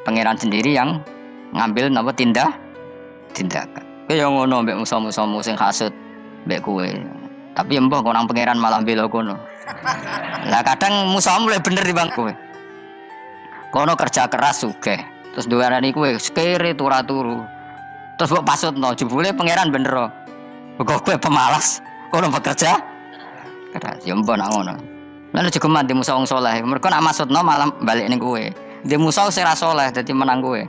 Pangeran sendiri yang ngambil napa tindakan. Kowe yo ngono mbek musa-musamu sing hasud mbek kowe. Tapi mbah kok nang pangeran malah bela kono. Lah kadang musamu luwih bener timbang kowe. Kono kerja keras sugih. Terus duwarani kowe kere turu. Terus mbok pasutno jebule pangeran bener. Kok kowe pemalas. Kono bekerja keras. Ya mbah nak ngono. Lan juga mati musa wong saleh. Mergo nak maksudno malah balik ning kowe. Dhe musa sing ra saleh dadi menang kowe.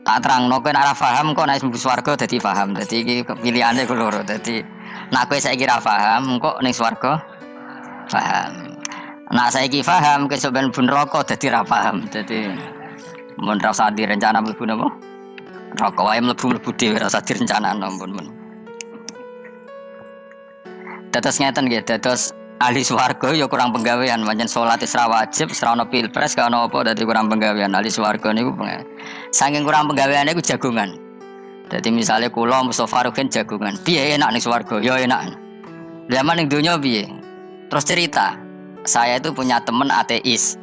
Tak terangno kowe nek ora paham kok nek mlebu swarga dadi paham. Dadi iki pilihane ku loro. Dadi nek kowe saiki ora paham kok ning swarga paham. Nek saiki paham kowe sok ben mlebu neraka dadi ora paham. Dadi mun ra usah direncana mlebu napa? Neraka wae mlebu dhewe ora usah direncanakno ampun. Dados ngeten nggih, dados ahli swarga ya kurang penggawean, pancen salat wis ra wajib, wis ra ono pilpres, gak ono apa dadi kurang penggawean. Ahli swarga niku saking kurang penggaweane iku jagongan. Dadi misale kula Mustofa Rukin jagongan. Piye enak ning swarga? Ya enak. Zaman ning donya piye? Terus cerita, saya itu punya teman ateis.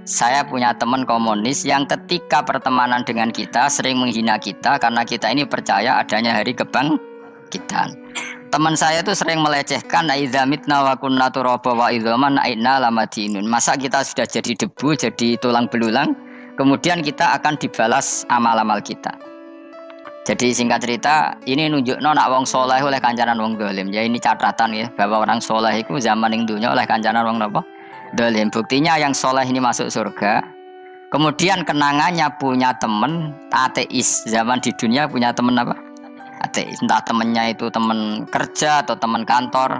Saya punya teman komunis yang ketika pertemanan dengan kita sering menghina kita karena kita ini percaya adanya hari kebangkitan. Teman saya itu sering melecehkan idza mitna wa kunna turaba wa idzaman inna lamadinun. Masa kita sudah jadi debu, jadi tulang belulang, kemudian kita akan dibalas amal-amal kita. Jadi singkat cerita, ini nunjukno nak wong saleh oleh kancanan wong dolim. Ya ini catatan ya, bahwa orang saleh itu zaman ning dunya oleh kancanan wong napa? Dolim. Buktinya yang saleh ini masuk surga. Kemudian kenangannya punya teman ateis. Zaman di dunia punya teman apa? Ateis. Entah temannya itu teman kerja atau teman kantor.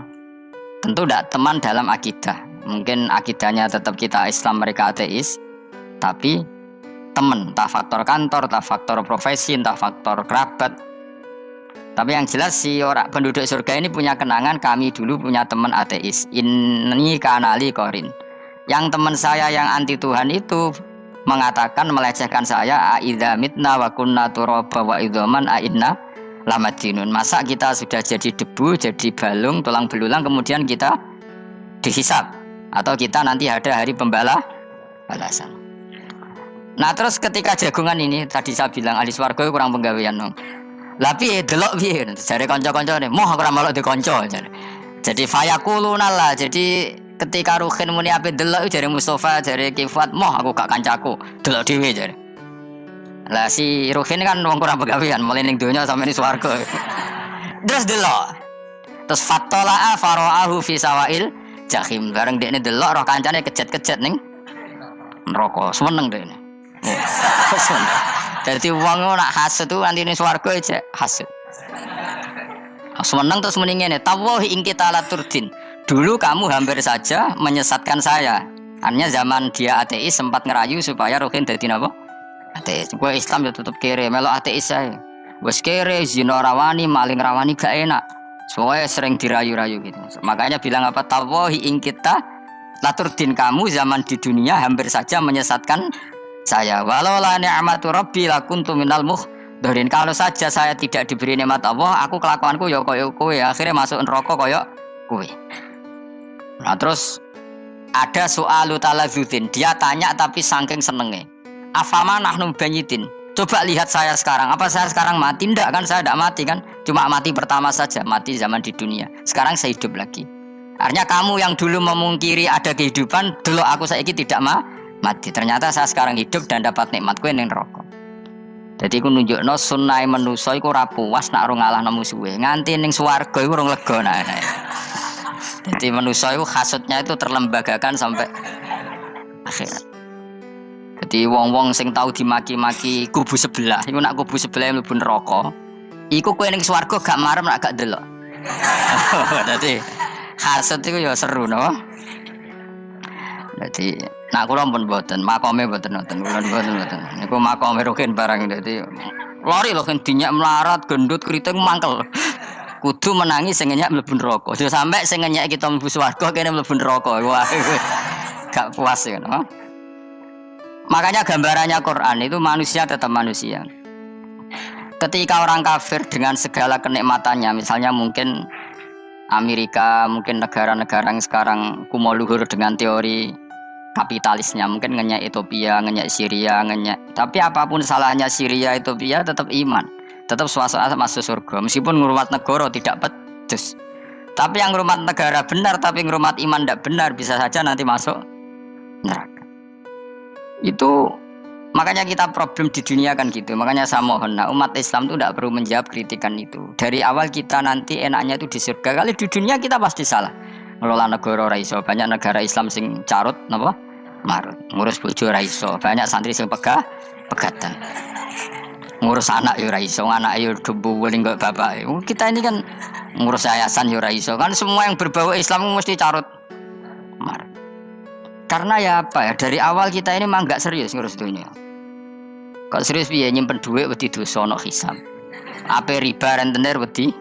Tentu tidak teman dalam akidah. Mungkin akidahnya tetap kita Islam, mereka ateis. Tapi teman, entah faktor kantor, entah faktor profesi, entah faktor kerabat. Tapi yang jelas si orang penduduk surga ini punya kenangan, kami dulu punya teman ateis. Ini kanali korin. Yang teman saya yang anti Tuhan itu mengatakan, melecehkan saya, aidza mitna wa kunna turaba wa idzaman inna lamadinun. Masa kita sudah jadi debu, jadi balung, tulang belulang, kemudian kita dihisab atau kita nanti ada hari balasan. Nah terus ketika jagongan ini tadi saya bilang ahli swarga kurang penggawean. Lah piye delok piye jare kanca-kancane, moh ora melok di kanca jare. Jadi fayaquluna lah. Jadi ketika Ruhin muni ape delok jare Mustofa, jare Kifat, moh aku gak kancaku, delok dhewe jare. Lah si Ruhin kan wong kurang penggawean, mulai ning donya sampe ning swarga. Terus delok. Terus fatola'a fara'ahu fi sawail jahim. Bareng dekne delok roh kancane kejet-kejet ning neraka. Seneng dekne. Jadi wong nak hasud tu nanti ning swarga aja hasud. Seneng terus muni ngene, tawahi ing kita laturdin. Dulu kamu hampir saja menyesatkan saya. Artinya zaman dia ateis sempat ngerayu supaya Ruhin dadi napa? Ateis. Gue Islam ya tetap kere, melok ateis saya. Wes kere, zina rawani, maling rawani gak enak. Soalnya sering dirayu-rayu gitu. Makanya bilang apa? Tawahi ing kita laturdin, kamu zaman di dunia hampir saja menyesatkan saya. Walau la ni'matu rabbi lakuntu minal muhdharin. Kalau saja saya tidak diberi nikmat Allah, aku kelakuanku ya koyo kowe, akhirnya masuk neraka koyo kowe. Nah terus ada soalu talazudin. Dia tanya tapi saking senenge. Afama nahnu banyitin. Coba lihat saya sekarang. Apa saya sekarang mati? Tidak kan, saya tidak mati kan. Cuma mati pertama saja, mati zaman di dunia. Sekarang saya hidup lagi. Artinya kamu yang dulu memungkiri ada kehidupan, dulu aku saiki tidak mati. Ternyata saya sekarang hidup dan dapat nikmat kowe ning neraka. Jadi aku nunjukno sunnahe manusa iku ora puas nak ora ngalahno musuhe. Nganti ning swarga iku ora lega nah. Jadi manusa iku hasudnya itu terlembagakan sampai akhirat. Jadi wong-wong sing tau dimaki-maki kubu sebelah, iku nak kubu sebelah mlebu neraka, iku kowe ning swarga gak marem nak gak delok. Dadi hasud iku ya seru no. Dadi nak kula pun mboten, makome mboten nonton, kula mboten. Niku makome Ruhin barang dadi lari lho kan dinyak melarat, gendut, kriting mangkel. Kudu menangi sing ngenyak mlebu neraka. Aja sampe sing ngenyak kita mlebu swarga kene mlebu neraka. Wah, gak puas ya no. Makanya gambarannya Quran itu manusia tetap manusia. Ketika orang kafir dengan segala kenikmatannya, misalnya mungkin Amerika, mungkin negara-negara yang sekarang kumo luhur dengan teori kapitalisnya, mungkin ngenyek Ethiopia, ngenyek Syria, ngenyek. Tapi apapun salahnya Syria, Ethiopia tetap iman, tetap suasana masuk surga. Meskipun ngurmat negara tidak pedes. Tapi yang ngurmat negara benar, tapi ngurmat iman tidak benar, bisa saja nanti masuk neraka. Itu makanya kita problem di dunia kan gitu. Makanya saya mohon, nah, umat Islam itu tidak perlu menjawab kritikan itu. Dari awal kita nanti enaknya itu di surga. Kali di dunia kita pasti salah. Ngelola negara ora iso, banyak negara Islam sing carut napa? Marut. Ngurus bojo ora iso, banyak santri sing pegatan. Ngurus anak ya ora iso, anak ya debu ning kok bapak. Kita ini kan ngurus yayasan ya ora iso. Kan semua yang berbau Islam mesti carut marut. Karena ya apa ya, dari awal kita ini mah enggak serius ngurus dunia. Kok serius piye nyimpen dhuwit wedi dosa ana hisab. Ape riba rentenir wedi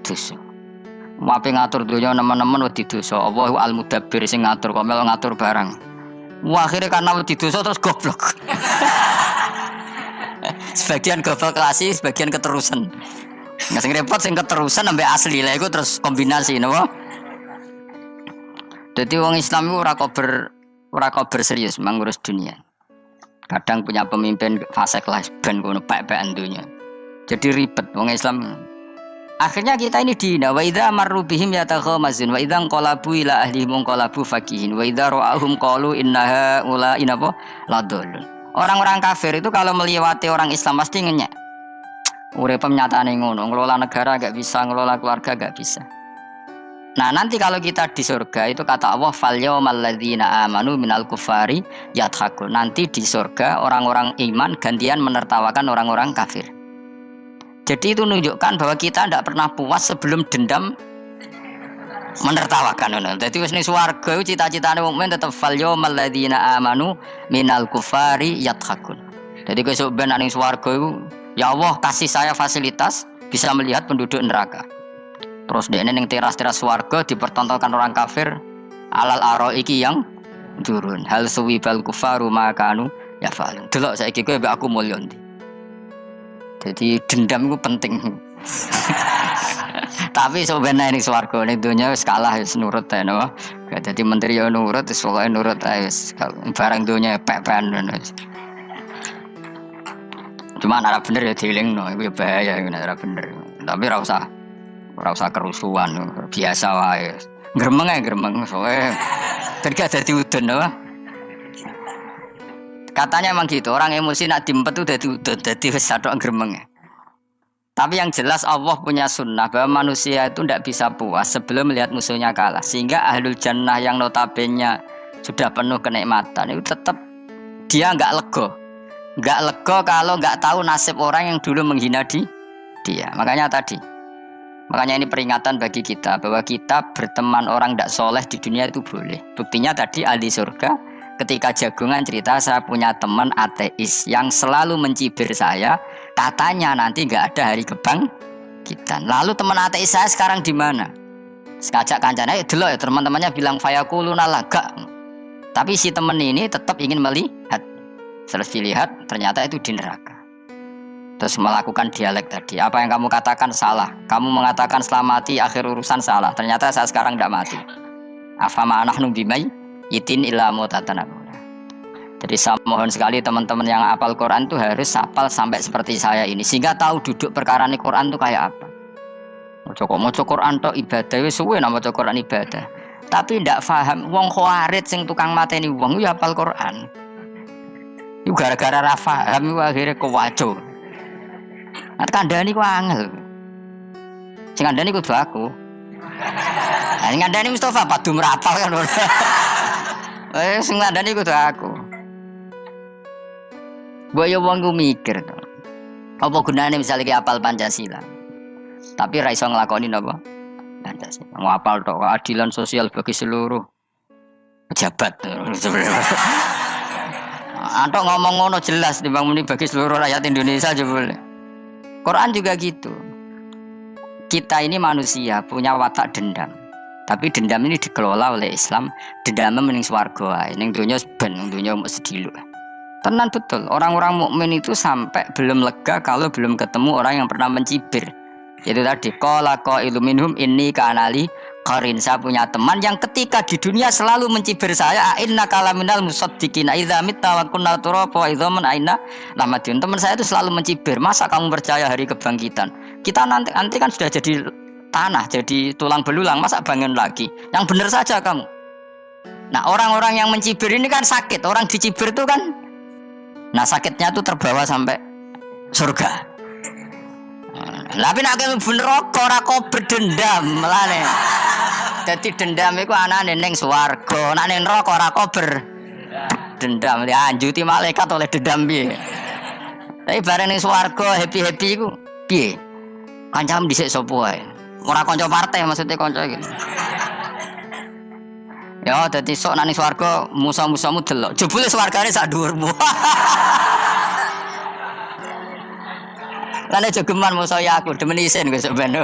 dosa. Wape ngatur dunia nemen-nemen wedi dosa. Allahu al-mudabbir sing ngatur kok mel ngatur barang. Wah, akhirnya karena wedi dosa terus goblok. Sebagian goblok klasik, sebagian keterusan. Nggak sing repot sing keterusan sampai asli lah iku terus kombinasi napa? Dadi wong Islam iku ora kober serius mengurus dunia. Kadang punya pemimpin fasik lah ben kono pek-pekan dunia. Jadi ribet wong Islam. Akhirnya kita ini dihina. Wa idza marru bihim yatakhamazun wa idza qalabu ila ahlihim qalabu fakihin wa idza ra'ahum qalu innaha ula inapa ladallun. Orang-orang kafir itu kalau melewati orang Islam pasti ngenyek. Urip penyataane ngono, ngelola negara enggak bisa, ngelola keluarga enggak bisa. Nah, nanti kalau kita di surga itu kata Allah fal yaumal ladzina amanu minal kufari yadhakun. Nanti di surga orang-orang iman gantian menertawakan orang-orang kafir. Jadi itu menunjukkan bahwa kita tidak pernah puas sebelum dendam menertawakan. Jadi wis ning swarga cita-citane mukmin tetep fal yaumal ladzina amanu minal kufari yadhakun. Jadi besok ben ning swarga iku ya Allah kasih saya fasilitas bisa melihat penduduk neraka. Terus dene ning teras-teras swarga dipertontonkan orang kafir alal araiki yang turun. Hal suwibal kufaru makanu ya fal. Delok saiki kowe mbek aku mulya ndi. Jadi dendam itu penting. Tapi sebenarnya ini swarga ning donya wis kalah wis nurut ae no. Dadi menteri yo nurut wis pokoke nurut ae wis barang donya pek-pekan wis. Cuma ora bener ya dielingno iku bahaya iku ora bener. Tapi ora usah kerusuhan biasa wae. Gremeng ae gremeng soalnya terus dadi udun no. Katanya emang gitu, orang emosi nak diempet tuh dadi wis sadok gremeng. Tapi yang jelas Allah punya sunnah bahwa manusia itu tidak bisa puas sebelum melihat musuhnya kalah. Sehingga ahlul jannah yang notabene sudah penuh kenikmatan itu tetap dia enggak lego. Enggak lego kalau enggak tahu nasib orang yang dulu menghina dia. Makanya ini peringatan bagi kita bahwa kita berteman orang tidak soleh di dunia itu boleh. Buktinya tadi ahli surga. Ketika jagungan cerita saya punya teman ateis yang selalu mencibir saya, katanya nanti nggak ada hari kebangkitan. Lalu teman ateis saya sekarang di mana? Sekajak kancana, dulu ya teman-temannya bilang fayakuluna laga. Tapi si teman ini tetap ingin melihat. Setelah dilihat ternyata itu di neraka. Terus melakukan dialek tadi. Apa yang kamu katakan salah. Kamu mengatakan setelah mati akhir urusan salah. Ternyata saya sekarang tidak mati. Afama anahnu bimai itin ilamu tatanakuna. Jadi saya mohon sekali teman-teman yang hafal Quran itu harus hafal sampai seperti saya ini sehingga tahu duduk perkara ini Quran itu kayak apa. Maca Quran tok ibadah wis suwe nama maca Quran ibadah. Tapi ndak paham wong khawarit sing tukang mateni wong yo hafal Quran. Iku gara-gara ra paham iku akhire kewaco. Nek kandhani ku angel. Sing kandhani kudu aku. Nah, sing kandhani Mustafa padu merapal kan. Sing ngandani kudu aku. Mbok yo wong ku mikir to. Apa gunane misale ki apal Pancasila. Tapi ra iso nglakoni napa? Pancasila. Ngapal tok keadilan sosial bagi seluruh pejabat. Antok ngomong ngono jelas timbang muni bagi seluruh rakyat Indonesia aja boleh. Quran juga gitu. Kita ini manusia punya watak dendam. Tapi dendam ini dikelola oleh Islam. Dendamnya mending swarga ae. Ning donya ben ning donya mesti diluk. Tenan betul. Orang-orang mukmin itu sampai belum lega kalau belum ketemu orang yang pernah mencibir Itu tadi qala qailum minhum inni kanali qarin. Saya punya teman yang ketika di dunia selalu mencibir saya, inna kalaminal musaddiqina idza mitta wa kunna turaba wa idzaman aina lamadun. Teman saya itu selalu mencibir, masa kamu percaya hari kebangkitan? Kita nanti kan sudah jadi tanah, jadi tulang belulang, masa bangun lagi? Yang benar saja kamu. Nah, orang-orang yang mencibir ini kan sakit. Orang dicibir itu kan, nah sakitnya itu terbawa sampai surga. Tapi nek mlebu neraka ora kok berdendam melane. Dadi dendam iku anane ning swarga, nek ning neraka ora kok berdendam. Dianjuti malaikat oleh dendam piye. Tapi bareng ning swarga happy-happy iku piye? Kancam dhisik sapa wae. Ora kanca partai maksudnya kanca iki. Ya dadi sok nek ning swarga musa-musamu delok. Jebule swargane sak dhuwurmu. Lane jogeman musaya aku demen isin kok ben.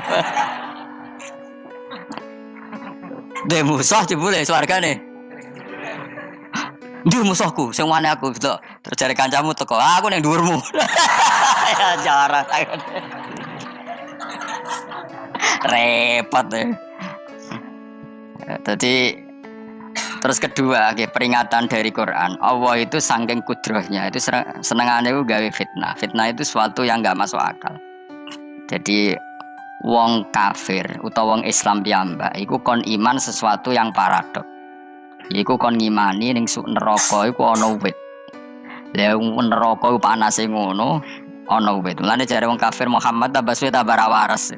De musuh jebule swargane. Ndi musuhku sing wane aku delok. Terus jare kancamu teko, aku ning dhuwurmu. Ya jarang. Repot ya. Tadi terus kedua, peringatan dari Quran. Allah itu saking kudrohnya itu senengane itu gawe fitnah. Fitnah itu sesuatu yang enggak masuk akal. Jadi wong kafir utawa wong Islam piyambak iku kon iman sesuatu yang paradok. Iku kon ngimani ning neraka iku ana wit. Lah neraka iku panase ngono, ana wit. Mulane jare wong kafir Muhammad tabaswe tabara waras.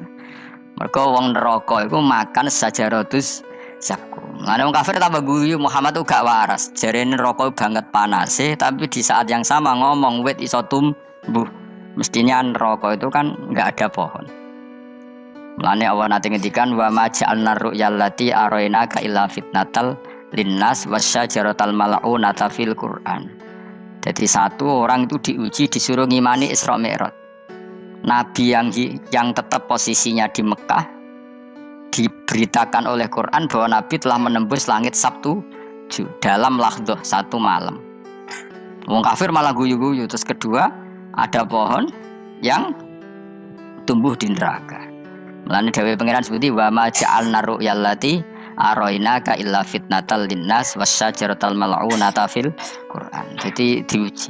Mergo wong neraka iku makan sajaratus zakum. Mulane wong kafir tambah guyu Muhammad tuh gak waras. Jarene neraka banget panase, tapi di saat yang sama ngomong wit iso tumbuh. Mestinya neraka itu kan enggak ada pohon. Mulane Allah nanti ngendikan wa ma ja'alna ru'yallati arainaka illa fitnatal linnas wasyajaratal mal'unata fil Qur'an. Jadi satu orang itu diuji disuruh ngimani Isra Mi'raj. Nabi yang tetap posisinya di Mekah diberitakan oleh Quran bahwa Nabi telah menembus langit Sabtu dalam lahdoh satu malam. Wong kafir malah guyu-guyu. Terus kedua ada pohon yang tumbuh di neraka. Mulane dawuh pangeran sebuti wa ma ja'alna ru'yallati arainaka illa fitnatal linnas wasyajaratal mal'unata fil Quran. Jadi diuji.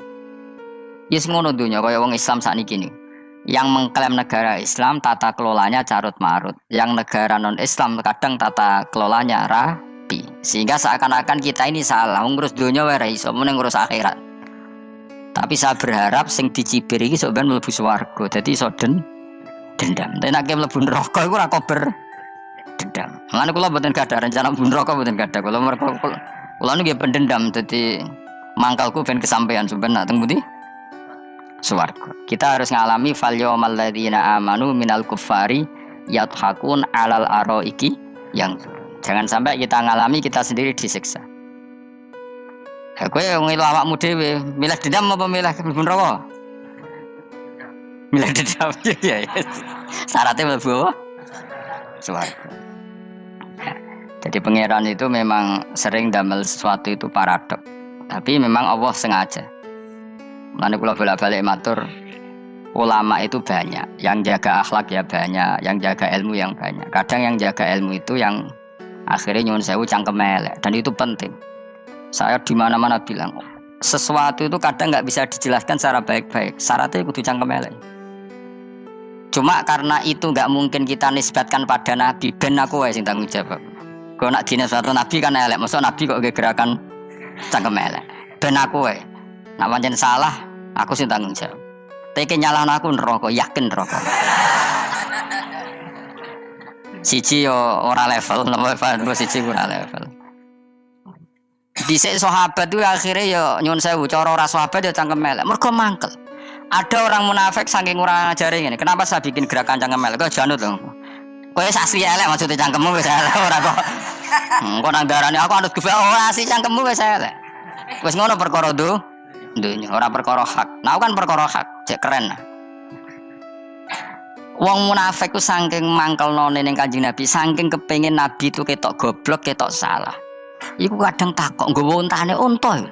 Yes ngono dunya kaya wong Islam sakniki niku. Yang mengklaim negara Islam tata kelolanya carut marut, yang negara non Islam kadang tata kelolanya rapi, sehingga seakan-akan kita ini salah ngurus dunia wae iso meneng ngurus akhirat. Tapi saya berharap sing dicibir iki sok ben mlebu swarga, dadi iso dendam. Tapi nek mlebu neraka iku ora kober dendam. Lan kula mboten gadah rencana mlebu neraka mboten gadah. Kula nggih pendendam dadi mangkalku ben kesampaian sampeyan nak teng pundi? Swarga. Kita harus ngalami fal yawmal ladzina amanu minal kuffari yadhakun alal araiki yang jangan sampai kita ngalami kita sendiri disiksa. Ha kowe ngilu awakmu dhewe, milih dendam apa milih mlebu neraka? Milih dendam ya. Syaratnya mlebu swarga. Jadi pangeran itu memang sering damel sesuatu itu paradok. Tapi memang Allah sengaja. Mulane kula bolak-balik matur, ulama itu banyak, yang jaga akhlak ya banyak, yang jaga ilmu yang banyak. Kadang yang jaga ilmu itu yang akhirnya nyuwun sewu cangkem elek, dan itu penting. Saya di mana-mana bilang, sesuatu itu kadang nggak bisa dijelaskan secara baik-baik. Syaratnya kudu cangkem elek. Cuma karena itu nggak mungkin kita nisbatkan pada Nabi, ben aku wae sing tanggung jawab. Kalau nak dinisbatkan Nabi kan elek, maksud Nabi kok gerakan cangkem elek. Ben aku wae. Nak pancen salah, aku sing tanggung jawab. Teke nyalahno aku neraka, yakin neraka. Siji yo ora level, nomor siji ora level. Dhisik sahabat itu akhirnya yo nyuwun sewu, cara ora sahabat yo cangkem elek. Mergo mangkel. Ada orang munafik saking ora ajare ngene. Kenapa saya bikin gerakan cangkem elek? Kok janut lho. Kowe asli elek maksudnya cangkemmu wis elek ora kok. Kok nang darane aku anut gefe ora asli cangkemmu wis elek. Wis ngono perkara dunya ora perkara hak. Nah kan perkara hak, cek keren. Wong munafik ku saking mangkelnone ning Kanjeng Nabi, saking kepengin Nabi itu ketok goblok, ketok salah. Iku kadang takok nggawa untane unta.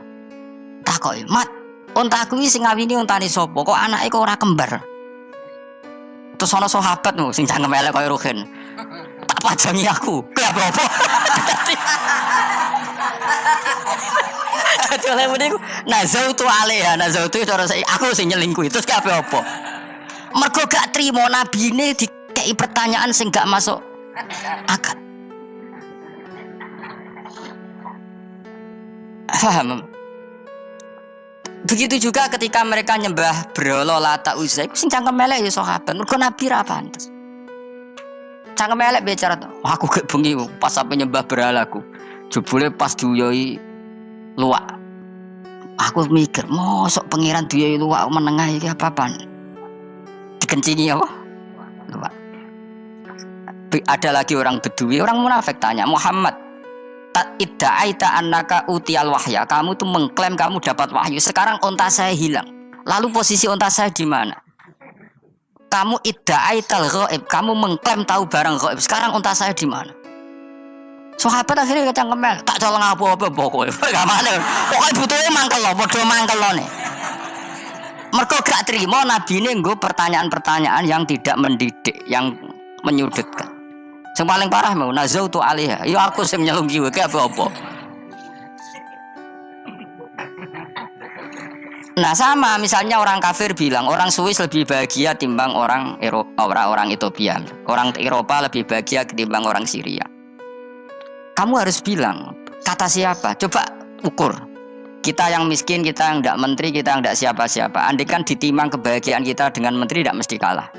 Takok, "Mat, untaku iki sing ngawini untane sapa? Kok anake kok ora kembar?" Terus ana sahabat sing cangkem elek kaya Ruhin. Tak pajangi aku. Kowe apa-apa. Dadi oleh muni nazautu alaiha, nazautu cara aku sing nyelingkuhi. Terus kowe apa-apa. Mergo gak trimo nabine dikei pertanyaan sing gak masuk akal. Paham? Begitu juga ketika mereka nyembah berhala Lata Uzza iku sing cangkem elek ya sahabat. Mergo Nabi ra pantes. Cangkem elek bicara to. Aku gak bengi pas sampe nyembah berhalaku. Jebule pas duyoi luwak. Aku mikir, mosok pangeran duyoi luwak menengah iki apa-apaan? Dikencingi apa? Luwak. Ada lagi orang Bedui, orang munafik tanya, Muhammad, idda'aita annaka utiyal wahya. Kamu tuh mengklaim kamu dapat wahyu. Sekarang onta saya hilang. Lalu posisi onta saya di mana? Kamu idda'aital ghaib. Kamu mengklaim tahu barang ghaib. Sekarang onta saya di mana? Sahabat akhirnya kecangkemel. Tak colong apa-apa pokoknya. Gak mana. Pokoknya butuhnya mangkel lo. Bodoh mangkel lo nih. Mereka gak terima Nabi ini nggo pertanyaan-pertanyaan yang tidak mendidik, yang menyudutkan. Yang paling parah mau nazautu alaiha. Ya aku sing nyelunggi wae apa-apa. Nah sama misalnya orang kafir bilang orang Swiss lebih bahagia timbang orang orang Ethiopia. Orang Eropa lebih bahagia ketimbang orang Syria. Kamu harus bilang kata siapa? Coba ukur. Kita yang miskin, kita yang tidak menteri, kita yang tidak siapa-siapa. Andai kan ditimang kebahagiaan kita dengan menteri tidak mesti kalah.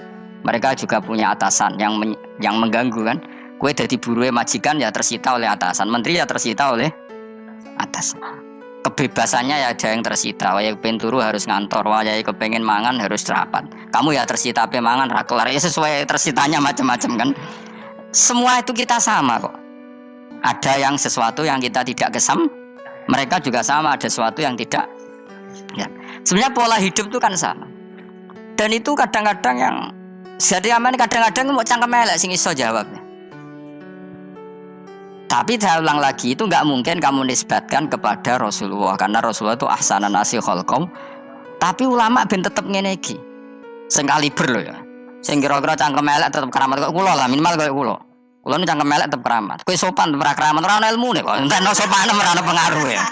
Mereka juga punya atasan yang mengganggu kan. Kue dari buruh majikan ya tersita oleh atasan, menteri ya tersita oleh atasan. Kebebasannya ya ada yang tersita. Waya kepengen turu harus ngantor, waya kepengen mangan harus rapat. Kamu ya tersita pe mangan ra kelar ya sesuai tersitanya macam-macam kan. Semua itu kita sama kok. Ada yang sesuatu yang kita tidak kesam, mereka juga sama ada sesuatu yang tidak. Ya. Sebenarnya pola hidup itu kan sama. Dan itu kadang-kadang yang jadi aman kadang-kadang mau cangkem elek sing iso jawabnya. Tapi saya ulang lagi itu nggak mungkin kamu nisbatkan kepada Rasulullah karena Rasulullah itu ahsanan nasi khalqom. Tapi ulama ben tetep ngene iki. Sing kaliber lho ya. Sing kira-kira cangkem elek tetep keramat kok kula lah minimal koyo kula. Kula nu cangkem elek tetep keramat. Kowe sopan tetep keramat ora ono ilmune kok. Entekno sopan ora ono pengaruh ya.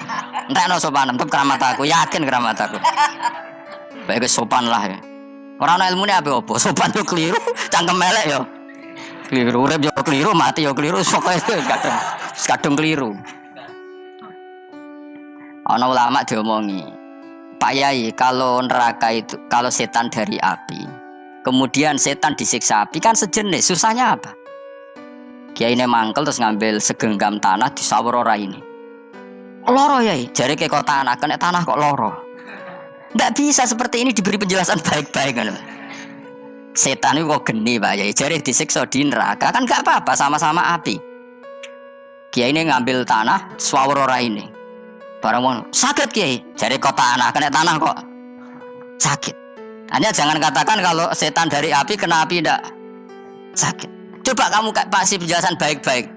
Entekno sopan tetep keramat aku, yakin keramat aku. Baik sopan lah ya. Ora ono ilmune apa-apa, sopan yo keliru, cangkem elek yo. Keliru, urip yo keliru, mati yo keliru, pokoke kadung keliru. Ana ulama diomongi, Pak Yai, kalau neraka itu, kalau setan dari api, kemudian setan disiksa api kan sejenis, susahnya apa? Kiai ini mangkel terus ngambil segenggam tanah disawur ora ini. Loro Yai, jare ke kok tanah, kena tanah kok loro. Nggak bisa seperti ini diberi penjelasan baik-baik kan. Setan itu kok geni Pak Yai, jari disiksa di neraka kan gak apa-apa sama-sama api. Kiai ini ngambil tanah swawur ora ini. Barang mau sakit Kiai, jari kok tanah kena tanah kok sakit. Hanya jangan katakan kalau setan dari api kena api ndak sakit. Coba kamu kasih penjelasan baik-baik.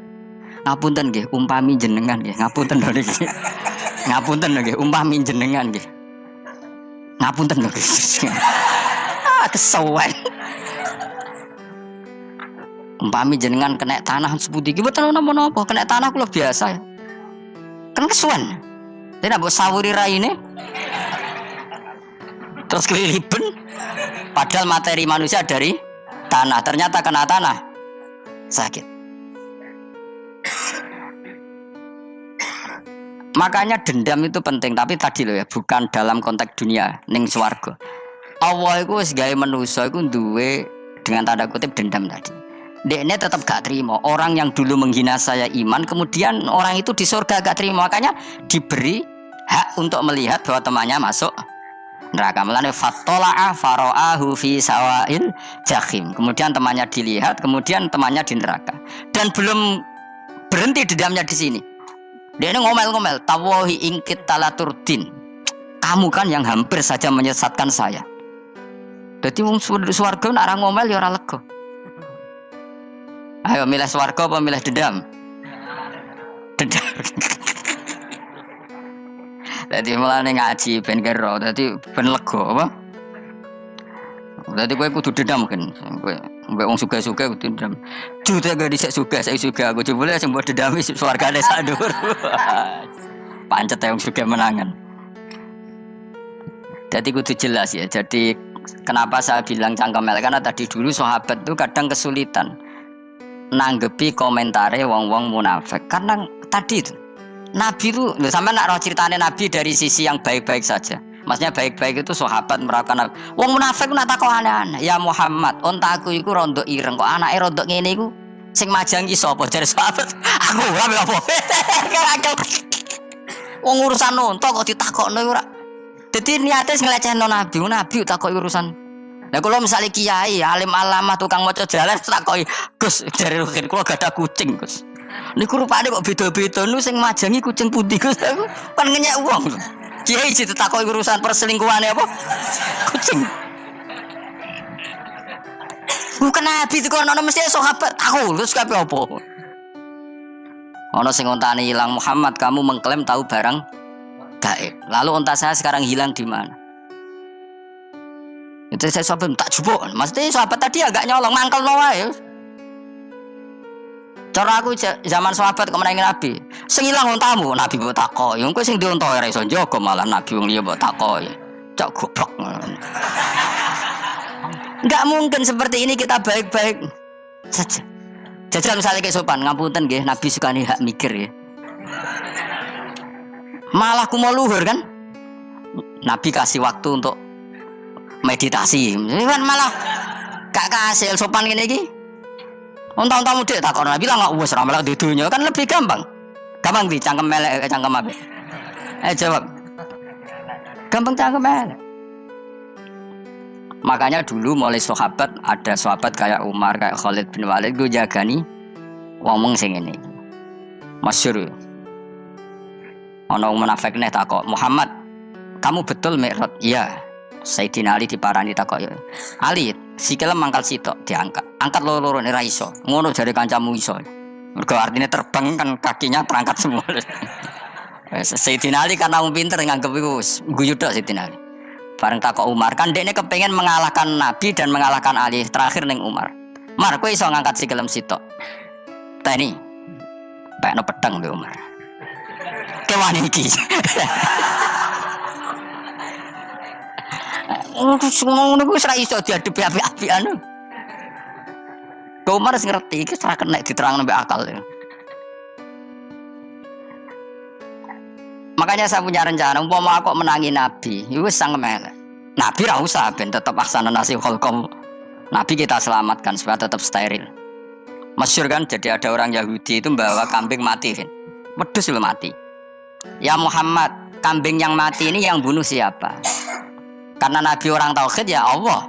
Ngapunten nggih, umpami jenengan nggih, ngapunten lho niki. Ngapunten nggih, umpami jenengan nggih. Ngapunten lho nggih. Kesuwen. Umpami jenengan kena tanah seputih iki mboten napa-napa, kena tanah kula biasa ya. Kan kesuwen. Tidak mbok sawuri raine. Terus keliliben. Padahal materi manusia dari tanah, ternyata kena tanah sakit. Makanya dendam itu penting, tapi tadi loh ya, bukan dalam konteks dunia, ning swarga. Allah itu sebagai manusia itu duwe dengan tanda kutip dendam tadi. Dekne tetap gak terima. Orang yang dulu menghina saya iman, kemudian orang itu di surga gak terima. Makanya diberi hak untuk melihat bahwa temannya masuk neraka. Melane fattala'a fara'ahu fi sawa'il jahim. Kemudian temannya dilihat, kemudian temannya di neraka. Dan belum berhenti dendamnya di sini. Dekne ngomel-ngomel, tawahi ingkit talaturdin. Kamu kan yang hampir saja menyesatkan saya. Jadi wong swarga nek ora ngomel ya ora lega. Ayo milih swarga apa milih dendam? Dendam. Jadi mulane ngaji ben kero, dadi ben lega apa? Berarti kowe kudu dendam kan. Kowe mbek wong sugih-sugih kudu dendam. Jute gak dhisik sugih, saya sugih aku jebule sing mbok dendami swargane sak dhuwur. Pancet wong sugih menangan. Jadi kudu jelas ya. Jadi kenapa saya bilang cangkem elek karena tadi dulu sahabat itu kadang kesulitan nanggepi komentare wong-wong munafik. Karena tadi itu Nabi itu, sama nak roh ceritanya Nabi dari sisi yang baik-baik saja. Maksudnya baik-baik itu sahabat merasakan Nabi. Wong munafik nak takok aneh-aneh. Ya Muhammad, ontaku iku rondo ireng kok anake rondo ngene iku sing majangi sapa jare sahabat. Aku ora apa. Wong urusan onto kok ditakokno ora. Dadi niate sing nglecehno Nabi, Nabi takoki urusan. Lah kula misale kiai, alim alamah tukang maca jalan takoki, Gus jare rugen kula gak ada kucing, Gus. Niku rupane kok beda-beda nu sing majangi kucing putih Gus aku kan ngenyek wong. Kiai ditakoki urusan perselingkuhane apa? Kucing. Bukan Nabi dikono mesti sahabat aku terus kabeh apa? Ono sing ontane hilang Muhammad kamu mengklaim tahu barang gaib. Lalu onta saya sekarang hilang di mana? Itu saya sahabat tak jupuk. Maksudnya sahabat tadi agak nyolong mangkel wae. Cara aku zaman sahabat kok menangi Nabi. Sing ilang ontamu, Nabi mbok takoki. Wong kowe sing di onta ora iso njaga malah Nabi wong liya mbok takoki. Cok goblok. Enggak mungkin seperti ini kita baik-baik saja. Jajal misalnya kayak sopan, ngapunten nggih, Nabi sukani hak mikir ya. Malah ku mau luhur kan? Nabi kasih waktu untuk meditasi. Ini kan malah gak kasih sopan ngene iki. Ontang-ontang mudik tak kono bilang enggak wis ra melek di dunya kan lebih gampang. Gampang di cangkem melek cangkem apik. Jawab. Gampang cangkem melek. Makanya dulu mulai sahabat ada sahabat kayak Umar, kayak Khalid bin Walid gue jagani ngomong sing ngene. Masyhur. Ana munafik nek takok, "Muhammad, kamu betul Mi'raj?" Iya. Sayyidina Ali diparani takok ya. Ali, sikile mangkal sitok diangkat. Angkat loro-loro ora iso. Ngono jare kancamu iso. Mergo artine terbang kan kakinya terangkat semua. Sayyidina Ali kan wong pinter nganggep iku guyu tok Sayyidina Ali. Bareng takok Umar kan dekne kepengin mengalahkan Nabi dan mengalahkan Ali. Terakhir ning Umar. Mar kowe iso ngangkat sikilem sitok. Teni. Pekno pedang mbek Umar. Kewan iki. Ngono ku ora iso diadepi api-apian. Umar sing ngerti iki ora kena diterangno mbek akal. Makanya saya punya rencana umpama aku menangi Nabi, iku wis sang melek. Nabi ra usah ben tetep aksana nasih kholqom. Nabi kita selamatkan supaya tetap steril. Masyhur kan jadi ada orang Yahudi itu membawa kambing mati kan. Wedhus lho mati. Ya Muhammad, kambing yang mati ini yang bunuh siapa? Karena Nabi orang tauhid ya Allah.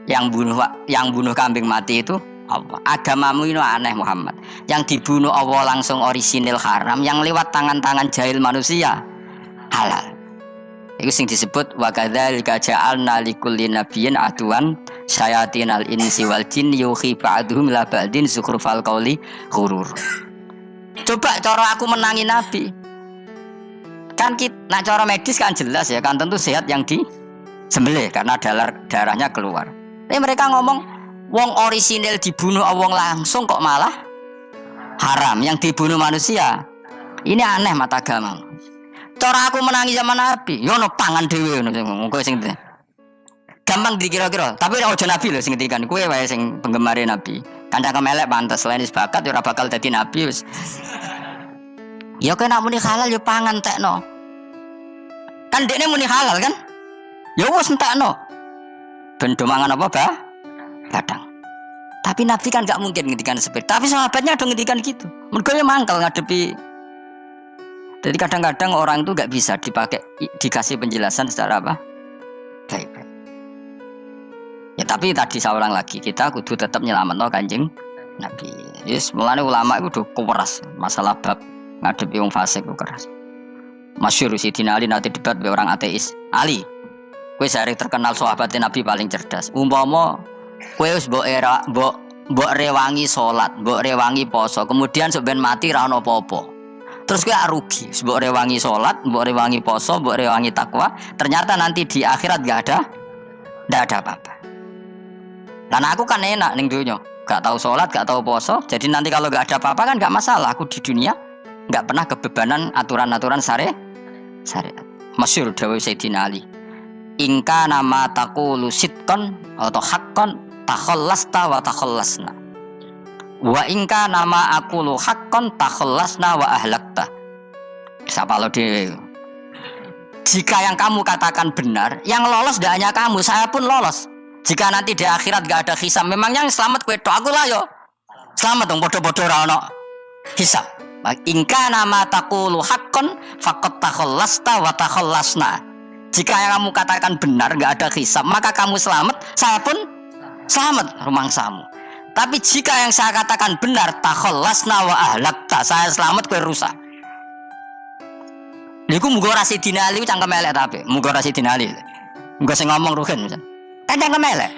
Yang bunuh kambing mati itu Allah. Agamamu ini aneh Muhammad. Yang dibunuh Allah langsung orisinil haram, yang lewat tangan-tangan jahil manusia halal. Itu sing disebut wa kadzalika ja'alna likulli nabiyyin aduwan syayatinal insi wal jin yuhi ba'dhum la ba'din zukhrufal qauli ghurur. Coba cara aku menangi Nabi. Kan kita, nah cara medis kan jelas ya kan tentu sehat yang disembelih karena darahnya keluar. Tapi mereka ngomong wong orisinil dibunuh wong langsung kok malah haram yang dibunuh manusia. Ini aneh mata agama. Cara aku menangi zaman Nabi, yo no pangan dhewe ngono kowe sing gampang dikira-kira. Tapi ora aja Nabi lho sing ngendikan, kowe wae sing penggemar Nabi. Kandhake melek pantes selain bakat yo ora bakal dadi nabi wis. Ya kena muni halal yo pangan tekno. Kan dekne muni halal kan? Ya wis entekno. Ben do mangan apa, Bah? Badang. Tapi Nabi kan gak mungkin ngendikan seperti. Tapi sahabatnya do ngendikan gitu. Mergo ya mangkel ngadepi. Jadi kadang-kadang orang itu gak bisa dikasih penjelasan secara apa? Baik. Ya tapi tadi saya ulang lagi, kita kudu tetap nyelametno Kanjeng Nabi. Yes, mulane ulama itu udah keras masalah bab ngadepi wong fasik itu keras. Masyhur Sayyidina Ali nanti debat be orang ateis. Ali, kowe sare terkenal sahabatnya Nabi paling cerdas. Umpama kowe wis mbok rewangi salat, mbok rewangi poso, kemudian sampeyan mati ra ono apa-apa. Terus kowe rugi, mbok rewangi salat, mbok rewangi poso, mbok rewangi takwa, ternyata nanti di akhirat gak ada Ndak ada apa-apa. Karena aku kan enak ning dunya, gak tahu sholat, gak tahu poso. Jadi nanti kalau gak ada apa-apa kan gak masalah. Aku di dunia gak pernah kebebanan aturan-aturan syariat. Masyhur dawuh Sayyidina Ali. Ingka nama taqulu sidqan atau haqqan takhallasta wa takhallasna. Wa ingka nama aqulu haqqan takhallasna wa ahlakta. Siapa lo dhewe. Jika yang kamu katakan benar, yang lolos tidak hanya kamu, saya pun lolos. Jika nanti di akhirat gak ada hisab, memangnya yang selamat kowe tok, aku lah yo. Selamat dong, bodoh-bodoh ora ono hisab. Ingka nama taqulu haqqan faqad takhallasta wa takhallasna. Jika yang kamu katakan benar gak ada hisab, maka kamu selamat, saya pun selamat rumangsamu. Tapi jika yang saya katakan benar, takhallasna wa ahlakta, saya selamat kowe rusak. Niku muga Rasidina Ali cangkem elek tapi, muga Rasidina Ali. Muga sing ngomong Ruhin misal. Kan cangkem elek.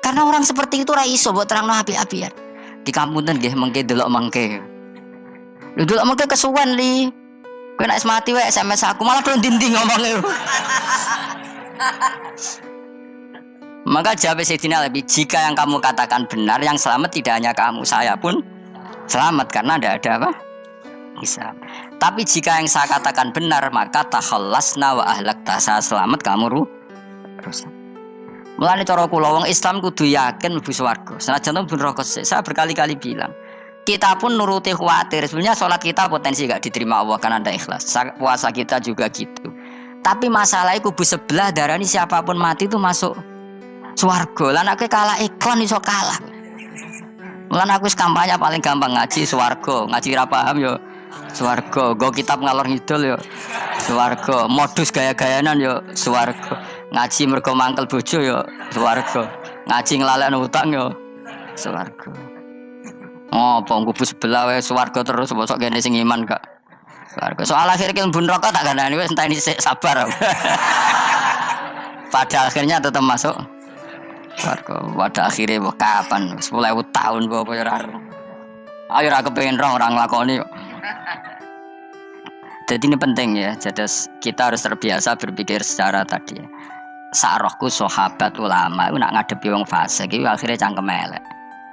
Karena orang seperti itu ra iso mbok terangno api-apian. Di kampunten nggih mengke delok mengke. Lho delok mengke kesuwen li. Kowe nek mati wae SMS aku malah do ndindi ngomongnya. Maka jawab Sayyidina Ali, jika yang kamu katakan benar, yang selamat tidak hanya kamu, saya pun selamat karena tidak ada apa? Hisab. Tapi jika yang saya katakan benar, maka takhallasna wa ahlakta, saya selamat, kamu rusak. Mulane cara kula wong Islam kudu yakin mlebu swarga. Senajan pun neraka. Saya berkali-kali bilang, kita pun nuruti khawatir. Sebenarnya sholat kita potensi gak diterima Allah karena ada ikhlas. Puasa kita juga gitu. Tapi masalahnya kubu sebelah darani siapapun mati itu masuk swarga. Lan aku kalah iklan iso kalah. Mulane aku kampanye paling gampang ngaji swarga, ngaji ra paham yo swarga, go kitab ngalor ngidul yo swarga, modus gaya-gayanan yo swarga, ngaji mergo mangkel bojo yo swarga, ngaji nglalekno utang yo swarga. Oh, pongku sebelah wae swarga terus bosok kene sing iman gak. Swarga. Soal akhir ki mlebu neraka tak kandhani wis enteni sik sabar. Pada akhirnya tetap masuk swarga. Pada akhirnya kapan? 10.000 tahun apa ya ora. Ayo ra kepengin orang nglakoni kok. Jadi ini penting ya. Jadi kita harus terbiasa berpikir secara tadi. Sarohku sahabat ulama nak ngadepi wong fasik iki akhirnya cangkem elek.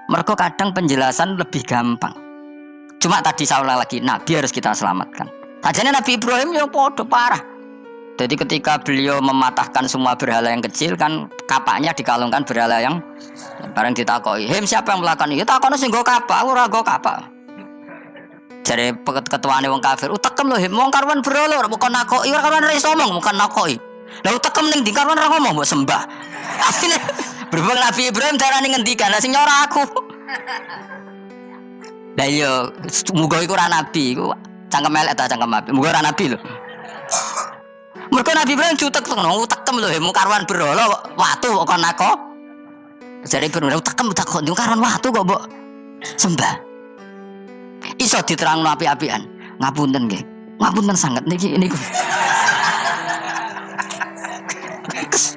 Mergo kadang penjelasan lebih gampang. Cuma tadi saya ulang lagi, Nabi harus kita selamatkan. Sajane Nabi Ibrahim yang podo parah. Jadi ketika beliau mematahkan semua berhala yang kecil kan kapaknya dikalungkan berhala yang bareng ditakoi. Hem siapa yang melakukan itu? Takono sing nggo kapak, ora nggo kapak. Jare ketuane wong kafir, utekem lho hem wong karwan berhala ora bukan nakoki, ora karwan ra iso ngomong, bukan nakoki. Lah utekem ning ndi karwan ora ngomong mbok sembah. Asline berhubung Nabi Ibrahim darane ngendikan, lah sing nyora aku. Lah yo muga iku ora nabi, iku cangkem elek ta cangkem apik. Muga ora nabi lho. Mergo Nabi Ibrahim jutek ngono, utekem lho hem karwan berhala watu kok nako. Jare bener utekem kok karwan watu kok mbok sembah. Iso diterangno api-apian. Ngapunten nggih. Ngapunten sanget niki niku.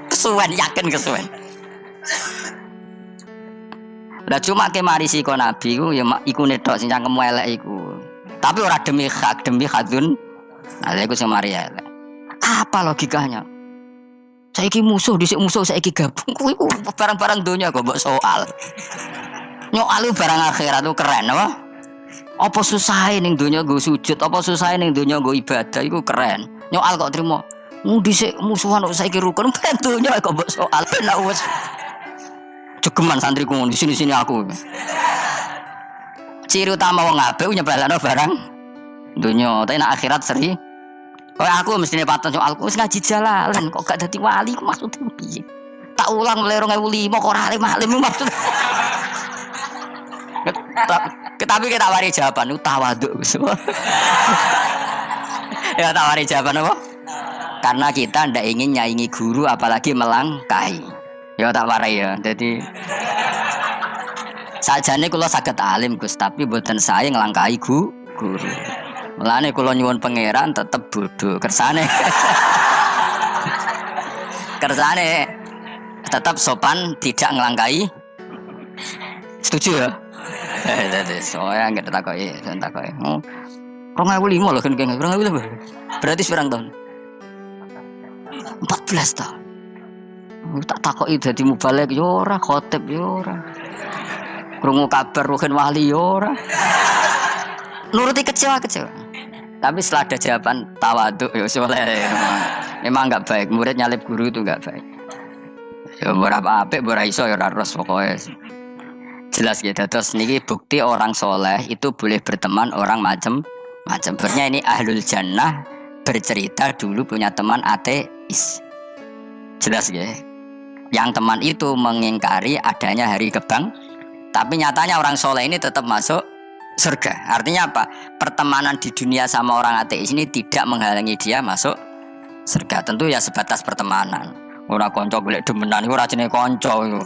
Kesuwen yakin kesuwen. Lah cuma kemari siko Nabi ku ya iku netok sing cangkem elek iku. Tapi ora demi hak, demi hadun. Nah iku sing mari elek. Apa logikanya? Saiki musuh dhisik musuh saiki gabung kuwi barang-barang donya kok mbok soal. Nyoal barang akhirat itu keren apa? Apa susahe ning donya nggo sujud, apa susahe ning donya nggo ibadah iku keren. Nyoal kok trimo. Dhisik musuhan kok saiki rukun ben donya kok mbok soal ben wis. Jogeman santriku ngono sini-sini aku. Ciri utama wong apik nyebalano barang donya, tapi nek akhirat seri. Kok aku mestine paten soalku wis ngaji jalalan kok gak dadi wali ku maksudku piye? Tak ulang mulai 2005 kok ora alim-alim maksud. Tapi kita wari jawaban tawaduk. Ya tawari jawaban apa? Karena kita ndak ingin nyaingi guru apalagi melangkai. Ya tak warai ya. Jadi sajane kula saged alim Gus, tapi mboten saya nglangkai guru. Mulane kula nyuwun pangeran tetep bodoh kersane. Kersane tetap sopan tidak ngelangkai. Setuju ya? Soalnya enggak takoki, takoki. 2005 lho kan 2005. Berarti seberang tahun? 14 tahun. Tak takoki dadi mubalek yo ora, khotib yo ora. Krungu kabar Ruhin Wali yo ora. Nuruti kecewa. Tapi setelah ada jawaban tawaduk ya soleh. Memang enggak baik, murid nyalip guru itu enggak baik. Ya berapa apik ora iso ya ora ros pokoke. Jelas gitu. Terus niki bukti orang soleh itu boleh berteman orang macam-macam. Berarti ini ahlul jannah bercerita dulu punya teman ateis. Jelas ya. Yang teman itu mengingkari adanya hari kebang. Tapi nyatanya orang soleh ini tetap masuk surga. Artinya apa? Pertemanan di dunia sama orang ateis ini tidak menghalangi dia masuk surga. Tentu ya sebatas pertemanan. Ora konco golek demenan iku ora jenenge konco iku.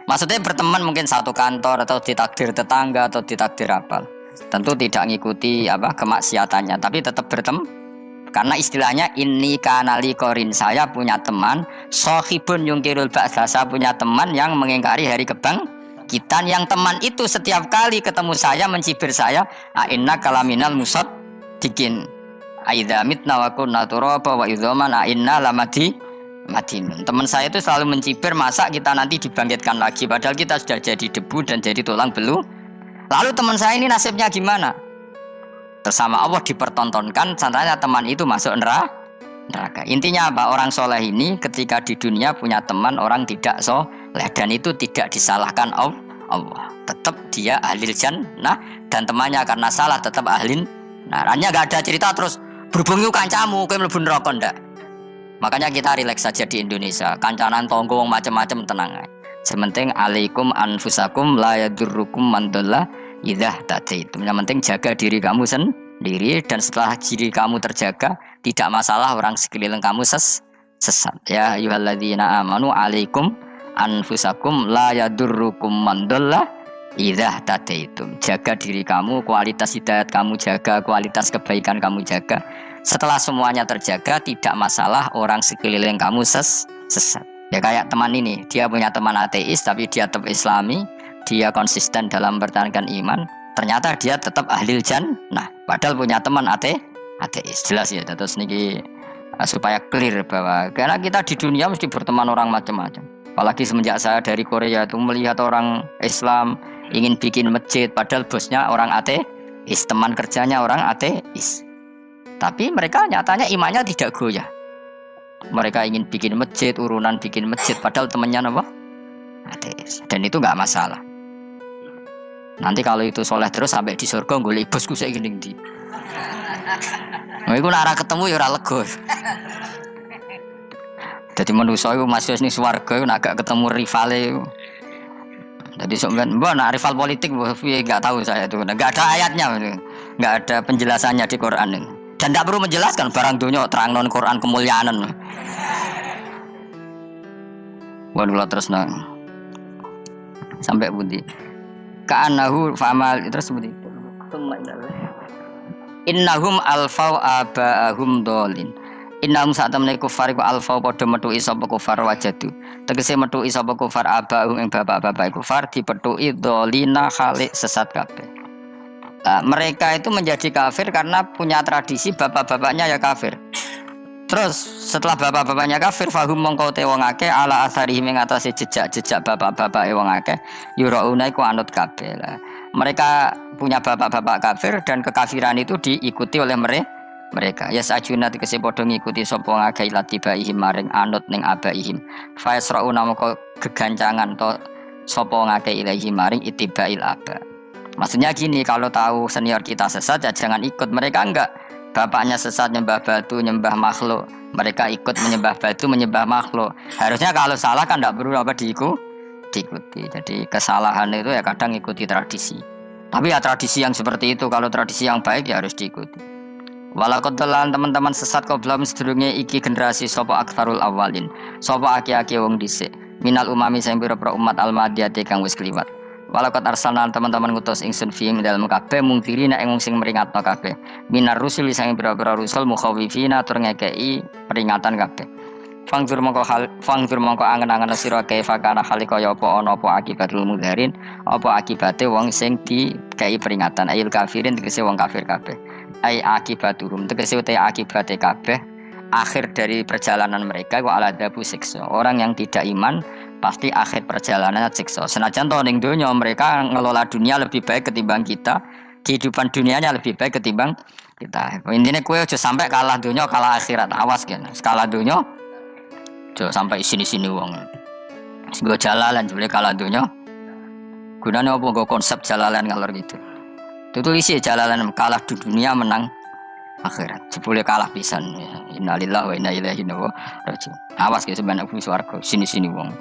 Maksudnya berteman mungkin satu kantor atau ditakdir tetangga atau ditakdir apa. Tentu tidak ngikuti kemaksiatannya, tapi tetap berteman. Karena istilahnya ini kanali korin, saya punya teman sohibun yungkirul ba'sa, saya punya teman yang mengingkari hari kebangkitan. Yang teman itu setiap kali ketemu saya mencibir saya, inna kalaminal musad dikin aidza mitna wa kunna turaba wa idzaman inna lamadi Madinun. Teman saya itu selalu mencibir, masa kita nanti dibangkitkan lagi padahal kita sudah jadi debu dan jadi tulang belulang. Lalu teman saya ini nasibnya gimana? Bersama Allah dipertontonkan, contohnya teman itu masuk neraka. Intinya apa? Orang soleh ini ketika di dunia punya teman orang tidak soleh dan itu tidak disalahkan Allah. Tetap dia ahlil jannah dan temannya karena salah tetap ahlin. Nah, hanya gak ada cerita terus berhubung itu kancamu, kowe mlebu neraka ndak. Makanya kita rileks saja di Indonesia. Kancanan tonggo macam-macam tenang aja. Sementing alaikum anfusakum la yadurrukum man dhalla idza tadaitum. Yang penting jaga diri kamu sendiri dan setelah diri kamu terjaga tidak masalah orang sekeliling kamu sesat. Ya ayyuhalladzina amanu alaikum anfusakum la yadurrukum man dhalla idza tadaitum. Jaga diri kamu, kualitas hidayat kamu jaga, kualitas kebaikan kamu jaga. Setelah semuanya terjaga, tidak masalah orang sekeliling kamu sesat. Ya kayak teman ini, dia punya teman ateis, tapi dia tetap Islami, dia konsisten dalam mempertahankan iman. Ternyata dia tetap ahlil jannah, padahal punya teman ateis. Jelas ya, terus niki supaya clear bahwa karena kita di dunia mesti berteman orang macam-macam. Apalagi semenjak saya dari Korea itu melihat orang Islam ingin bikin masjid, padahal bosnya orang ateis, teman kerjanya orang ateis. Tapi mereka nyatanya imannya tidak goyah. Mereka ingin bikin masjid, urunan bikin masjid, padahal temannya apa? Ateis. Dan itu nggak masalah. Nanti kalau itu soleh terus sampai di surga, golek bosku saya gini di. Iku nek ora ketemu ya ora lega. Dadi manusa iku masih ning swarga nek gak ketemu rivale. Jadi sebenarnya, mbak, rival politik, nggak tahu saya itu, nggak ada ayatnya, nggak ada penjelasannya di Quran ini. Dan tidak perlu menjelaskan barang dunia terang non Quran kemuliaan. Waduh terus nang sampai budi. Ka'annahu famal terus budi. Innahum alfau aba'ahum dolin. Innahum saat temen kufar iku alfau padha metuki sapa kufar wajadu. Tegese metuki sapa kufar aba'ahum ing bapak-bapak kufar dipethuki dolina khalik sesat kabeh. Mereka itu menjadi kafir karena punya tradisi bapak-bapaknya ya kafir. Terus setelah bapak-bapaknya kafir fahum mongko te wong akeh ala asarihi ing atase jejak-jejak bapak-bapake wong akeh yurauna iku anut kabeh. Mereka punya bapak-bapak kafir dan kekafiran itu diikuti oleh mereka. Ya sajuna tegese padha ngikuti sapa ngakeh latibaihim maring anut ning abaihim. Fa yasrauna mongko gegancangan to sapa ngakeh ilahi maring ittibail aba. Maksudnya gini, kalau tahu senior kita sesat ya jangan ikut. Mereka enggak, bapaknya sesat nyembah batu, nyembah makhluk, mereka ikut menyembah batu, menyembah makhluk. Harusnya kalau salah kan enggak perlu diikuti. Jadi kesalahan itu ya kadang ikuti tradisi. Tapi ya tradisi yang seperti itu, kalau tradisi yang baik ya harus diikuti. Walaqad dalal teman-teman sesat qabla sedurunge iki generasi sapa aktsarul awalin. Sapa aki-aki wong dhisik. Minal umami sing pira-pira umat al-madiyati kang wis kliwat. Walaqad arsalna teman-teman ngutus ingsun fi ing dalem kabeh mungkirina ing wong sing meringatno kabeh. Minar rusuli sing pira-pira rusul mukhawifina tur ngekeki peringatan kabeh. Fangzur mongko angen-angen sira kaifa kana hale kaya apa ana apa akibatul mudzarin, apa akibate wong sing dikei peringatan ayil kafirin tegese wong kafir kabeh. Ai akibaturum tegese te akibate kabeh akhir dari perjalanan mereka wa aladabu siksa. Orang yang tidak iman pasti akhir perjalanannya siksa. Senajan to ning donya mereka ngelola dunia lebih baik ketimbang kita. Kehidupan dunianya lebih baik ketimbang kita. Intinya kowe aja sampai kalah dunia, kalah akhirat. Awas kan. Kalah dunia aja sampai sini-sini wong. Sing jalalan jebule kalah dunia. Gunane apa nggo konsep jalalan ngalor gitu. Tulis jalalan kalah di dunia menang akhirat. Jebule kalah pisan. Innalillahi wa inna ilaihi raji'un. Awas ge sampeyan aku swarga sini-sini wong.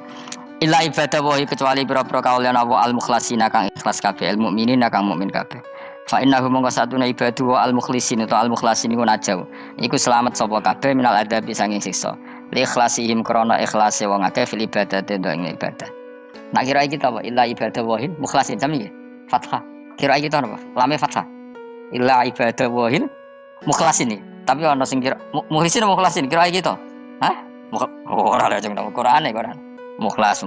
Illa ibadah wa kecuali pira-pira kaulian Allah al-mukhlasina kang ikhlas kabeh, al-mukminin kang mukmin kabeh. Fa innahu mongko satune ibadu wa al-mukhlisin atau al-mukhlasin iku najau. Iku selamat sapa kabeh minal adabi sanging siksa. Li ikhlasihim krana ikhlase wong akeh fil ibadate ing ibadah. Nak kira iki ta apa? Illa ibadah wahil mukhlasin jami nggih. Fathah. Kira iki ta apa? Lame fathah. Illa ibadah wahil mukhlasin iki. Tapi ana sing kira mukhlisin mukhlasin kira iki to. Hah? Ora lha jeng nang Quran e Quran. Mukhlas.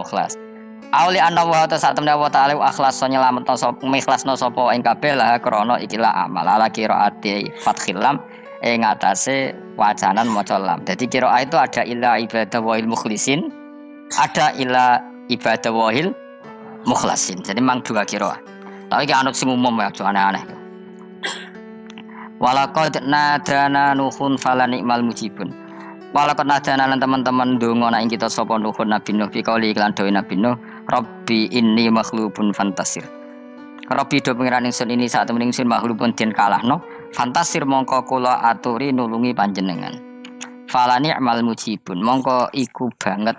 Auli anna wa ta'ala wa ta'ala akhlas nyelametno sapa mikhlasno sapa ing kabeh lah krana ikilah amal ala qiraati fathil lam ing atase wacanan maca lam. Dadi qiraat itu ada illa ibadah wahil mukhlisin, ada illa ibadah wahil mukhlasin. Jadi memang dua qiraat. Tapi ki anut sing umum ya, aja aneh-aneh. Walaqad nadana nuhun falanikmal mujibun. Walaqad nadana lan teman-teman ndonga nek kita sapa nuhun Nabi Nuh fi qauli iklan dawuh Nabi Nuh Rabbi inni makhlubun fantasir. Rabbi do pengiran ingsun ini saat temen ingsun makhlubun den kalahno fantasir mongko kula aturi nulungi panjenengan. Fala ni'mal mujibun mongko iku banget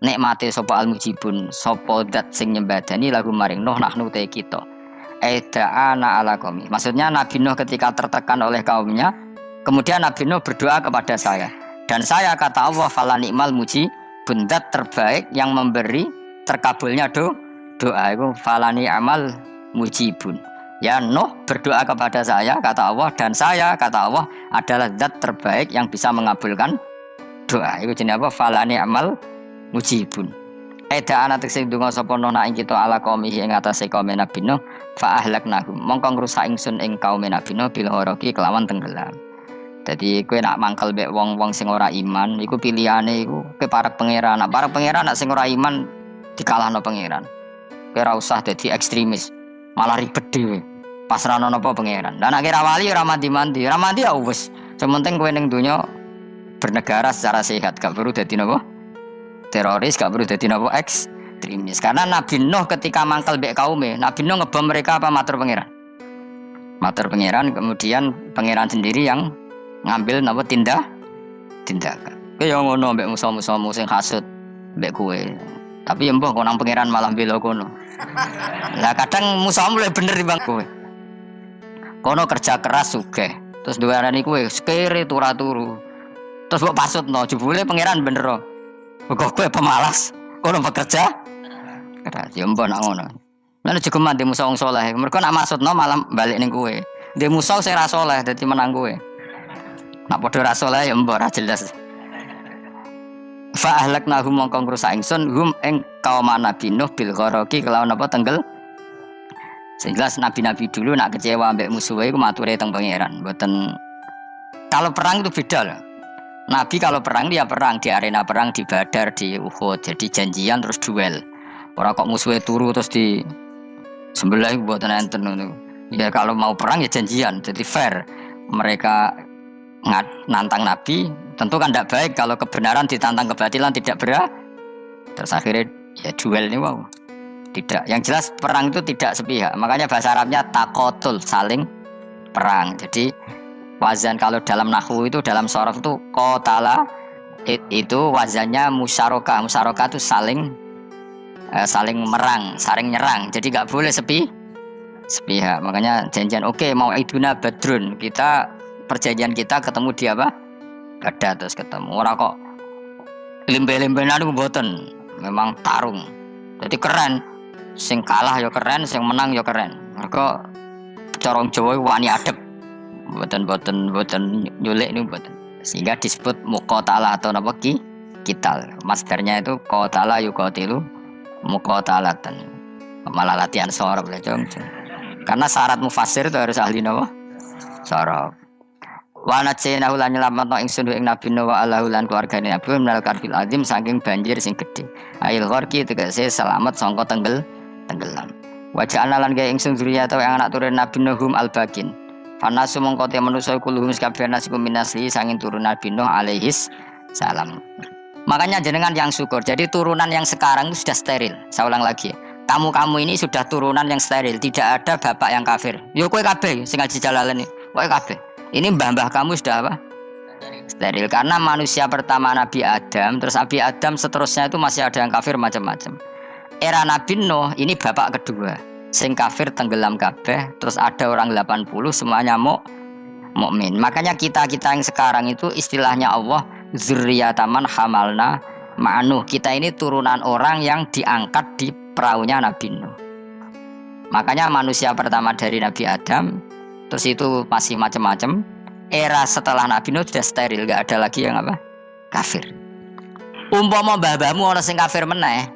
nikmate sapa al mujibun sapa zat sing nyembadani lagu maring Nuh nahnu te kita. Aida'ana ala qaumi. Maksudnya Nabi Nuh ketika tertekan oleh kaumnya, kemudian Nabi Nuh berdoa kepada saya. Dan saya kata Allah fala ni'mal mujibun zat terbaik yang memberi terkabulnya doa itu falani amal mujibun. Ya Nuh berdoa kepada saya kata Allah dan saya kata Allah adalah zat terbaik yang bisa mengabulkan doa. Itu jenis apa? Falani amal mujibun. Eda ana tekse ndonga sapa Nuh ing kita ala qaumi ing atase kaum Nabi Nuh fa ahlaknahum. Mongko ngrusak ingsun ing kaum Nabi Nuh bil gharaqi kelawan tenggelam. Jadi kowe nak mangkel mbek wong-wong sing ora iman iku pilihane iku kowe para pangeran. Nak para pangeran nak sing ora iman dikalahno pangeran. Kowe ora usah dadi ekstremis, malah ribet dhewe. Pasrahno napa pangeran. Lah nek ora wali ora mandi-mandi, ora mandi ya wis. Sementing kowe ning donya bernegara secara sehat, gak perlu dadi napa? Teroris, gak perlu dadi napa? Ekstremis. Karena Nabi Nuh ketika mangkel mbek kaume, Nabi Nuh ngebom mereka apa matur pangeran? Matur pangeran, kemudian pangeran sendiri yang ngambil napa tindakan. Kowe yo ngono mbek musuh-musuhmu sing hasud mbek kowe. Tapi ya mbah konang pangeran malah bela kono. Lah kadang musuhmu luwih bener timbang kowe. Kono kerja keras sugih. Terus duwe arani kowe sekere turu. Terus mbok pasutno jebule pangeran bener. Kok kowe pemalas. Kono bekerja keras. Ya mbah nak ngono. Lan jegeman di musuh wong saleh. Mergo nak maksudno malah balik ning kowe. Di musuh sing ra saleh dadi menang kowe. Nak padha ra saleh ya mbah ra jelas. Fa ahlaknahum mongko ngrusak ingsun hum ing kaum Nabi Nuh bil gharaqi kelawan apa tenggel. Sing jelas nabi-nabi dulu nak kecewa ambek musuhe iku mature teng pangeran. Mboten kalau perang itu beda loh. Nabi kalau perang dia perang di arena perang di Badar di Uhud. Jadi janjian terus duel. Ora kok musuhe turu terus di sebelah mboten enten ngono. Ya kalau mau perang ya janjian. Jadi fair. Mereka nantang Nabi, tentu kan tidak baik kalau kebenaran ditantang kebatilan tidak berat. Terus akhirnya ya duel ini wow. Tidak, yang jelas perang itu tidak sepihak. Makanya bahasa Arabnya takotul, saling perang. Jadi wazan kalau dalam nahwu itu dalam sorof itu qatala itu wazannya musyarakah. Musyarakah itu saling merang, saling nyerang. Jadi nggak boleh sepihak. Makanya janjian oke, mau iduna badrun kita perjanjian kita ketemu di apa? Ada terus ketemu. Ora kok limbe-limbenan iku mboten. Memang tarung. Jadi keren. Sing kalah ya keren, sing menang ya keren. Mergo corong Jawa wani adep. Mboten nyulik niku mboten. Sehingga disebut muqatalah atau napa kital. Masdarnya itu qatala yuqatilu muqatalatan. Malah latihan sorab le, Karena syarat mufassir itu harus ahli napa? Sorab. Wa najaynahu lan nyelametno ingsun ing Nabi Nuh wa alahu lan keluargane Nabi minal karbil azim saking banjir sing gedhe. Ail gharqi tegese selamat sangka tenggelam. Wa ja'alna lan gawe ingsun zuriyata yang anak turun Nabi Nuhum al-bakin. Fanasu mongko te manusa kuluhum sakabeh nasiku minasli sanging turun Nabi Nuh alaihis salam. Makanya jenengan yang syukur. Jadi turunan yang sekarang itu sudah steril. Saya ulang lagi. Kamu ini sudah turunan yang steril. Tidak ada bapak yang kafir. Yo kowe kabeh sing ngaji Jalalain iki. Kowe kabeh. Ini mbah-mbah kamu sudah apa? Steril. Karena manusia pertama Nabi Adam, terus Nabi Adam seterusnya itu masih ada yang kafir macam-macam. Era Nabi Nuh ini bapak kedua. Sing kafir tenggelam kabeh, terus ada orang 80 semuanya mukmin. Makanya kita yang sekarang itu istilahnya Allah zurriyataman hamalna ma'nuh. Kita ini turunan orang yang diangkat di perahunya Nabi Nuh. Makanya manusia pertama dari Nabi Adam, terus itu masih macam-macam. Era setelah Nabi Nuh sudah steril, gak ada lagi yang apa? Kafir. Umpama mbah-mbahmu ana sing kafir meneh,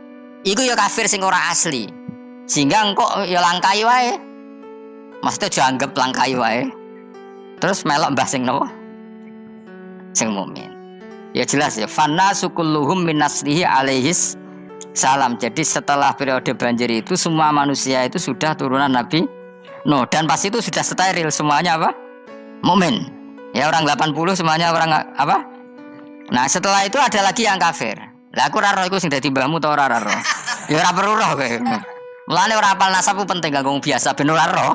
iku ya kafir sing ora asli. Sehingga engkau ya langkai wae. Maksudnya dianggap langkai wae. Terus melok mbah sing nopo? Sing mukmin. Ya jelas ya. Fanna sukulluhum min naslihi alaihis salam. Jadi setelah periode banjir itu semua manusia itu sudah turunan Nabi Nuh dan pas itu sudah steril semuanya apa? Mukmin. Ya orang 80 semuanya orang apa? Nah, setelah itu ada lagi yang kafir. Lah aku ora roh iku sing dadi mbahmu ta ora roh. Ya ora perlu roh kowe. Mulane ora apal nasab penting kanggo biasa ben ora roh.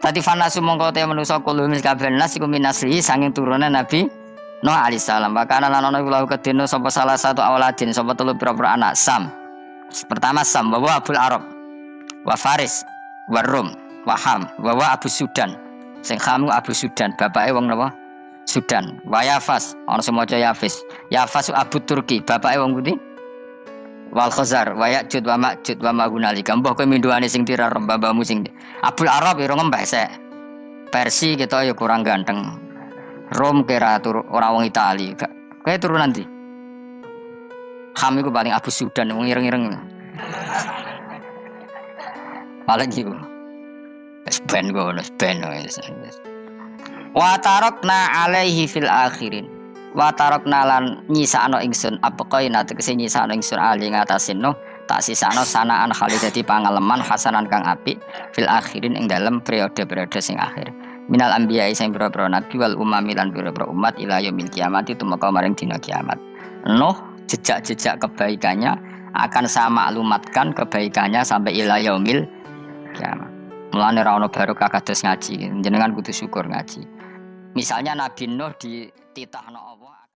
Tadi fanasu mongko te manusa kulo mis kabeh nas iku minasri sanging turunan Nabi Nuh alaihi salam. Bakana lan ana kula kedene sapa salah satu awaladin sapa telu pira-pira anak Sam. Pertama Sam wa Abul Arab wa Faris wa Rum wa Ham wa Abu Sudan. Sing Ham Abu Sudan, bapake wong napa? Sudan. Wa Yafas, ana semoco Yafis. Yafas Abu Turki, bapake wong pundi? Wal Khazar, wa Ya'jud wa Ma'jud wa Magunalika. Mbah kowe minduane sing tirar mbahmu sing Abul Arab ira ngembek sek. Persi kita ya kurang ganteng. Rom kira ora wong Itali. Kowe turunan ndi? Ham iku paling Abu Sudan wong ireng-ireng. Paling iku. Wis ben ngono, ben wis. Wa tarakna alaihi fil akhirin. Wa tarakna lan nyisakno ingsun apaqaina tegese nyisakno ingsun ali ngatasin no tak sisakno sanaan khalid dadi pangaleman hasanan kang apik fil akhirin ing dalem periode-periode sing akhir minal anbiya sing pira-pira nabi wal umami lan pira-pira umat ila yaumil kiamat tumeka maring dina kiamat. Nuh jejak-jejak kebaikannya akan saya maklumatkan kebaikannya sampai ila yaumil kiamat. Mulane ra ono barokah kados ngaji jenengan kudu syukur ngaji. Misalnya Nabi Nuh dititahno Allah